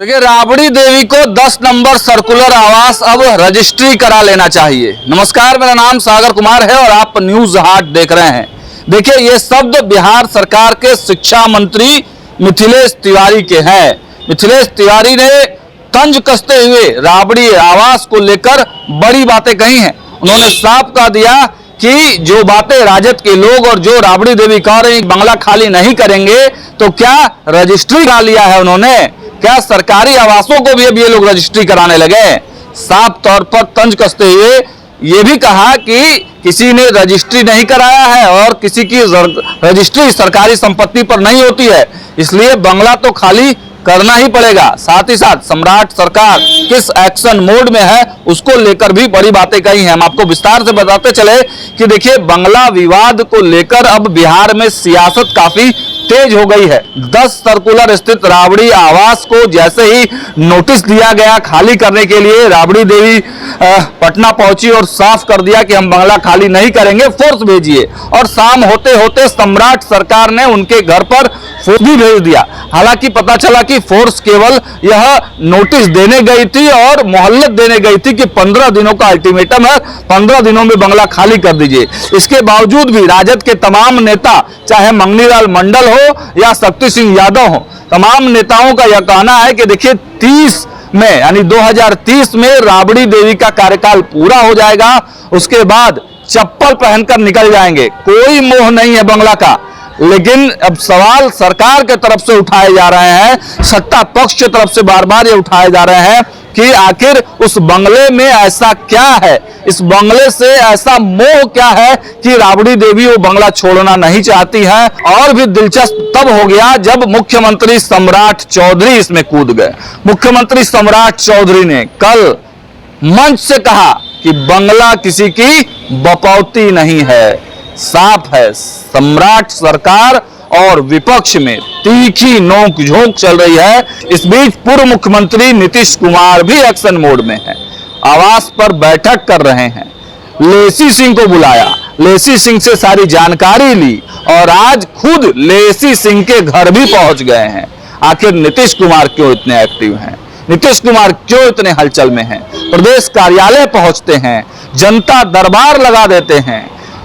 देखिए, राबड़ी देवी को 10 number circular आवास अब रजिस्ट्री करा लेना चाहिए। नमस्कार, मेरा नाम सागर कुमार है और आप न्यूज हाट देख रहे हैं। देखिए, ये शब्द बिहार सरकार के शिक्षा मंत्री मिथिलेश तिवारी के हैं। मिथिलेश तिवारी ने तंज कसते हुए राबड़ी आवास को लेकर बड़ी बातें कही हैं। उन्होंने साफ कह दिया कि जो बातें राजद के लोग और जो राबड़ी देवी कह रहे हैं बंगला खाली नहीं करेंगे, तो क्या रजिस्ट्री करा लिया है उन्होंने? क्या सरकारी आवासों को भी अब ये लोग रजिस्ट्री कराने लगे? साफ तौर पर तंज कसते हुए ये भी कहा कि किसी ने रजिस्ट्री नहीं कराया है और किसी की रजिस्ट्री सरकारी संपत्ति पर नहीं होती है, इसलिए बंगला तो खाली करना ही पड़ेगा। साथ ही साथ सम्राट सरकार किस एक्शन मोड में है उसको लेकर भी बड़ी बातें कही हैं। हम आपको विस्तार से बताते चले कि देखिए, बंगला विवाद को लेकर अब बिहार में सियासत काफी तेज हो गई है। 10 सर्कुलर स्थित राबड़ी आवास को जैसे ही नोटिस दिया गया खाली करने के लिए, राबड़ी देवी पटना पहुंची और साफ कर दिया कि हम बंगला खाली नहीं करेंगे, फोर्स भेजिए। और शाम होते होते सम्राट सरकार ने उनके घर पर फोर्स भी भेज दिया। हालांकि पता चला कि फोर्स केवल यह नोटिस देने गई थी और मोहल्लत देने गई थी कि 15 दिनों का अल्टीमेटम है, 15 दिनों में बंगला खाली कर दीजिए। इसके बावजूद भी राजद के तमाम नेता, चाहे मंगनीलाल मंडल हो या शक्ति सिंह यादव हो, तमाम नेताओं का यह कहना है कि देखिए 30 में यानी 2030 में राबड़ी देवी का कार्यकाल पूरा हो जाएगा, उसके बाद चप्पल पहनकर निकल जाएंगे। कोई मोह नहीं है बंगला का। लेकिन अब सवाल सरकार के तरफ से उठाए जा रहे हैं, सत्ता पक्ष की तरफ से बार बार ये उठाए जा रहे हैं कि आखिर उस बंगले में ऐसा क्या है, इस बंगले से ऐसा मोह क्या है कि राबड़ी देवी वो बंगला छोड़ना नहीं चाहती है। और भी दिलचस्प तब हो गया जब मुख्यमंत्री सम्राट चौधरी इसमें कूद गए। मुख्यमंत्री सम्राट चौधरी ने कल मंच से कहा कि बंगला किसी की बपौती नहीं है। साफ है, सम्राट सरकार और विपक्ष में तीखी नोक झोंक चल रही है। इस बीच पूर्व मुख्यमंत्री नीतीश कुमार भी एक्शन मोड में है, आवास पर बैठक कर रहे हैं। लेसी सिंह को बुलाया, लेसी सिंह से सारी जानकारी ली और आज खुद लेसी सिंह के घर भी पहुंच गए हैं। आखिर नीतीश कुमार क्यों इतने एक्टिव हैं? नीतीश कुमार क्यों इतने हलचल में हैं? प्रदेश कार्यालय पहुंचते हैं, जनता दरबार लगा देते हैं।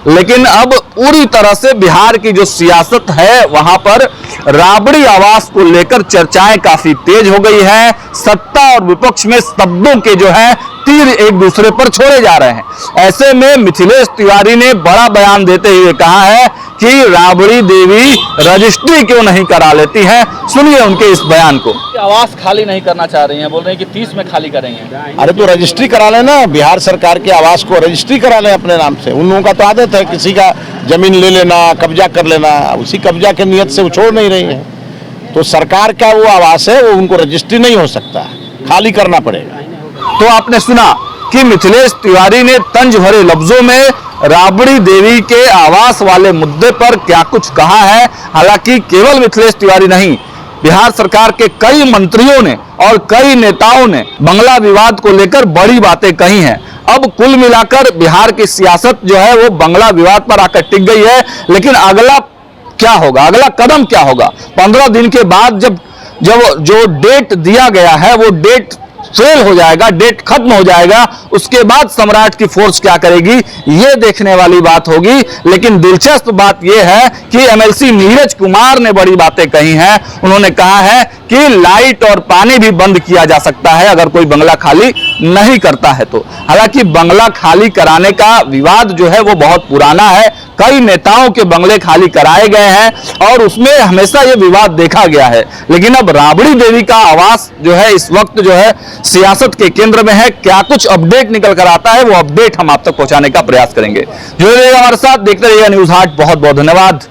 लेकिन अब पूरी तरह से बिहार की जो सियासत है वहां पर राबड़ी आवास को लेकर चर्चाएं काफी तेज हो गई है। सत्ता और विपक्ष में शब्दों के जो है तीर एक दूसरे पर छोड़े जा रहे हैं। ऐसे में मिथिलेश तिवारी ने बड़ा बयान देते हुए कहा है कि राबड़ी देवी रजिस्ट्री क्यों नहीं करा लेती है। सुनिए उनके इस बयान को। आवास खाली नहीं करना चाह रही हैं, बोल रहे हैं कि 30 में खाली करेंगे। अरे तो रजिस्ट्री करा लेना, बिहार सरकार के आवास को रजिस्ट्री करा लें अपने नाम से। उन लोगों का तो आदत है किसी का जमीन ले लेना, कब्जा कर लेना, उसी कब्जा के नियत से वो छोड़ नहीं रही है। तो सरकार का वो आवास है, वो उनको रजिस्ट्री नहीं हो सकता, खाली करना पड़ेगा। तो आपने सुना कि मिथिलेश तिवारी ने तंज भरे लफ्जों में राबड़ी देवी के आवास वाले मुद्दे पर क्या कुछ कहा है। हालांकि केवल मिथिलेश तिवारी नहीं, बिहार सरकार के कई मंत्रियों ने और कई नेताओं ने बंगला विवाद को लेकर बड़ी बातें कही हैं। अब कुल मिलाकर बिहार की सियासत जो है वो बंगला विवाद पर आकर टिक गई है। लेकिन अगला क्या होगा, अगला कदम क्या होगा? 15 दिन के बाद जब जो डेट दिया गया है वो डेट फेल हो जाएगा, डेट खत्म हो जाएगा, उसके बाद सम्राट की फोर्स क्या करेगी ये देखने वाली बात होगी। लेकिन दिलचस्प बात यह है कि एमएलसी नीरज कुमार ने बड़ी बातें कही हैं। उन्होंने कहा है कि लाइट और पानी भी बंद किया जा सकता है अगर कोई बंगला खाली नहीं करता है तो। हालांकि बंगला खाली कराने का विवाद जो है वो बहुत पुराना है, कई नेताओं के बंगले खाली कराए गए हैं और उसमें हमेशा ये विवाद देखा गया है। लेकिन अब राबड़ी देवी का आवास जो है इस वक्त जो है सियासत के केंद्र में है। क्या कुछ अपडेट निकल कर आता है वो अपडेट हम आप तक पहुंचाने का प्रयास करेंगे। जुड़े रहिए हमारे साथ, देखते रहिए न्यूज हाट। बहुत बहुत धन्यवाद।